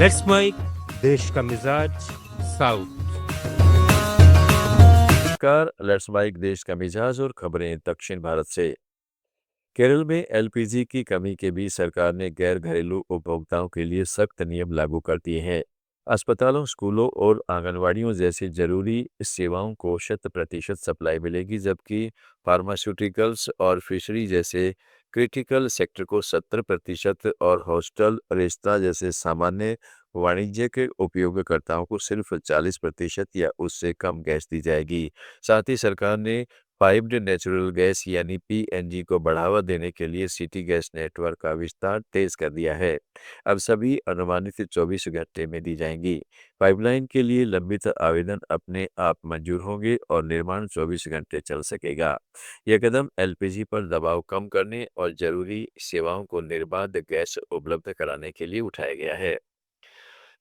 Let's mic देश का मिजाज साउथ। नमस्कार। लेट्स माइक देश का मिजाज और खबरें दक्षिण भारत से। केरल में एलपीजी की कमी के बीच सरकार ने गैर घरेलू उपभोक्ताओं के लिए सख्त नियम लागू कर दिए हैं। अस्पतालों, स्कूलों और आंगनवाड़ियों जैसी जरूरी सेवाओं को 100% सप्लाई मिलेगी, जबकि फार्मास्यूटिकल्स और फिशरी जैसे क्रिटिकल सेक्टर को 70% और हॉस्टल, रेस्तरां जैसे सामान्य वाणिज्यिक उपयोगकर्ताओं को सिर्फ 40% या उससे कम गैस दी जाएगी। साथ ही सरकार ने पाइप्ड नेचुरल गैस यानी पीएनजी को बढ़ावा देने के लिए सिटी गैस नेटवर्क का विस्तार तेज कर दिया है। अब सभी अनुमानित 24 घंटे में दी जाएंगी। पाइपलाइन के लिए लंबित आवेदन अपने आप मंजूर होंगे और निर्माण 24 घंटे चल सकेगा। यह कदम एलपीजी पर दबाव कम करने और जरूरी सेवाओं को निर्बाध गैस उपलब्ध कराने के लिए उठाया गया है।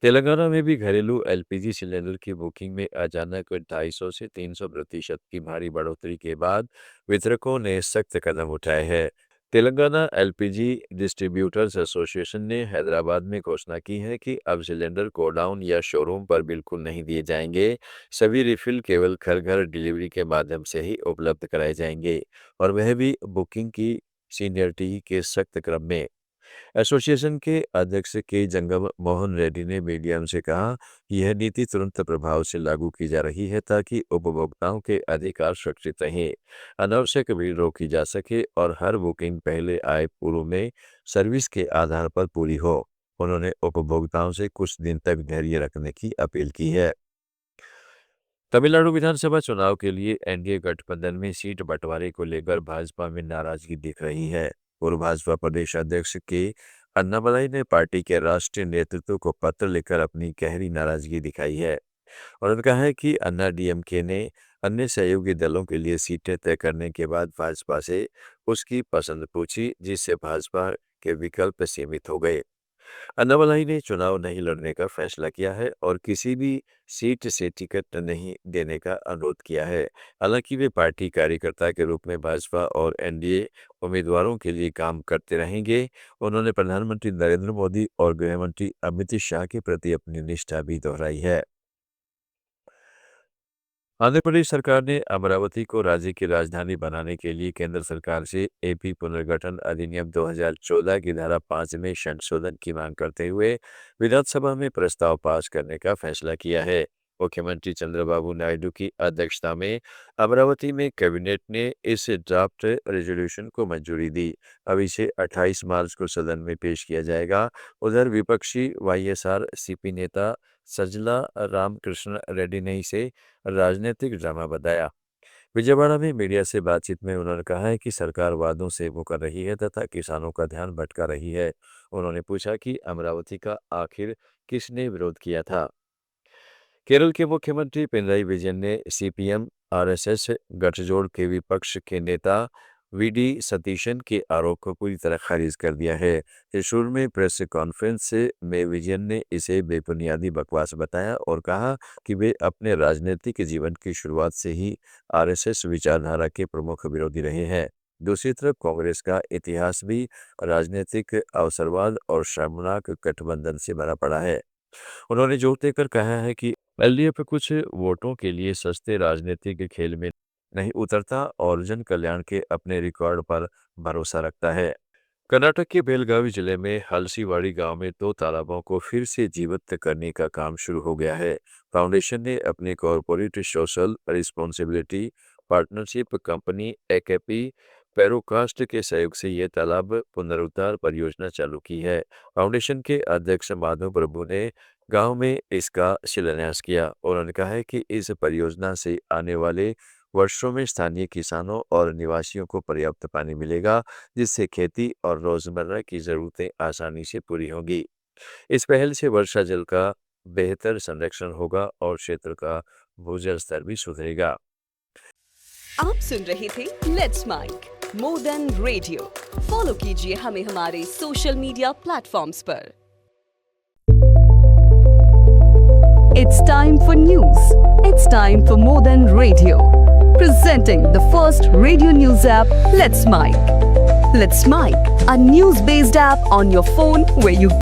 तेलंगाना में भी घरेलू एलपीजी सिलेंडर की बुकिंग में अचानक 250 से 300% की भारी बढ़ोतरी के बाद वितरकों ने सख्त कदम उठाए हैं। तेलंगाना एलपीजी डिस्ट्रीब्यूटर्स एसोसिएशन ने हैदराबाद में घोषणा की है कि अब सिलेंडर गोडाउन या शोरूम पर बिल्कुल नहीं दिए जाएंगे। सभी रिफिल केवल घर घर डिलीवरी के माध्यम से ही उपलब्ध कराए जाएंगे, और वह भी बुकिंग की सीनियरिटी के सख्त क्रम में। एसोसिएशन के अध्यक्ष के जंगम मोहन रेड्डी ने मीडिया से कहा, यह नीति तुरंत प्रभाव से लागू की जा रही है ताकि उपभोक्ताओं के अधिकार सुरक्षित रहें, अनावश्यक भीड़ रोकी जा सके और हर बुकिंग पहले आए पूर्व में सर्विस के आधार पर पूरी हो। उन्होंने उपभोक्ताओं से कुछ दिन तक धैर्य रखने की अपील की है। तमिलनाडु विधानसभा चुनाव के लिए एनडीए गठबंधन में सीट बंटवारे को लेकर भाजपा में नाराजगी दिख रही है। पूर्व भाजपा प्रदेश अध्यक्ष के अन्नामलाई ने पार्टी के राष्ट्रीय नेतृत्व को पत्र लिखकर अपनी गहरी नाराजगी दिखाई है। उन्होंने कहा है कि अन्ना डीएमके ने अन्य सहयोगी दलों के लिए सीटें तय करने के बाद भाजपा से उसकी पसंद पूछी, जिससे भाजपा के विकल्प सीमित हो गए। अन्नामलाई ने चुनाव नहीं लड़ने का फैसला किया है और किसी भी सीट से टिकट नहीं देने का अनुरोध किया है। हालांकि वे पार्टी कार्यकर्ता के रूप में भाजपा और एनडीए उम्मीदवारों के लिए काम करते रहेंगे। उन्होंने प्रधानमंत्री नरेंद्र मोदी और गृहमंत्री अमित शाह के प्रति अपनी निष्ठा भी दोहराई है। आंध्र प्रदेश सरकार ने अमरावती को राज्य की राजधानी बनाने के लिए केंद्र सरकार से एपी पुनर्गठन अधिनियम 2014 की धारा 5 में संशोधन की मांग करते हुए विधानसभा में प्रस्ताव पास करने का फैसला किया है। मुख्यमंत्री चंद्रबाबू नायडू की अध्यक्षता में अमरावती में कैबिनेट ने इस ड्राफ्ट रेजोल्यूशन को मंजूरी दी। अब इसे 28 मार्च को सदन में पेश किया जाएगा। उधर विपक्षी वाईएसआर सीपी नेता सजला रामकृष्ण रेड्डी ने इसे राजनीतिक ड्रामा बताया। विजयवाड़ा में मीडिया से बातचीत में उन्होंने कहा है कि सरकार वादों से मुकर रही है तथा किसानों का ध्यान भटका रही है। उन्होंने पूछा कि अमरावती का आखिर किसने विरोध किया था। केरल के मुख्यमंत्री पिनराई विजयन ने सीपीएम आरएसएस गठजोड़ के विपक्ष के नेता वीडी सतीशन के आरोप को पूरी तरह खारिज कर दिया है। त्रिशूर में प्रेस कॉन्फ्रेंस में विजयन ने इसे बेबुनियादी बकवास बताया और कहा कि वे अपने राजनीतिक जीवन की शुरुआत से ही आरएसएस विचारधारा के प्रमुख विरोधी रहे हैं। दूसरी तरफ कांग्रेस का इतिहास भी राजनीतिक अवसरवाद और शर्मनाक गठबंधन से भरा पड़ा है। उन्होंने जोर देकर कहा है कि एलडीएफ कुछ वोटों के लिए सस्ते राजनीतिक खेल में नहीं उतरता और जन कल्याण के अपने रिकॉर्ड पर भरोसा रखता है। कर्नाटक के बेलगावी जिले में हलसीवाड़ी गांव में 2 तालाबों को फिर से जीवित करने का काम शुरू हो गया है। फाउंडेशन ने अपनी corporate social responsibility partnership company AKP पेरोकास्ट के सहयोग से यह तालाब पुनरुद्धार परियोजना चालू की है। फाउंडेशन के अध्यक्ष माधव प्रभु ने गांव में इसका शिलान्यास किया। उन्होंने कहा है कि इस परियोजना से आने वाले वर्षों में स्थानीय किसानों और निवासियों को पर्याप्त पानी मिलेगा, जिससे खेती और रोजमर्रा की जरूरतें आसानी से पूरी होंगी। इस पहल से वर्षा जल का बेहतर संरक्षण होगा और क्षेत्र का भूजल स्तर भी सुधरेगा। आप सुन रहे थे let's mike more than radio. Follow कीजिए हमें हमारे सोशल मीडिया प्लेटफॉर्म्स पर। It's time for news. It's time for more than radio. Presenting the first radio news app, Let's Mic. Let's Mic, a news-based app on your phone where you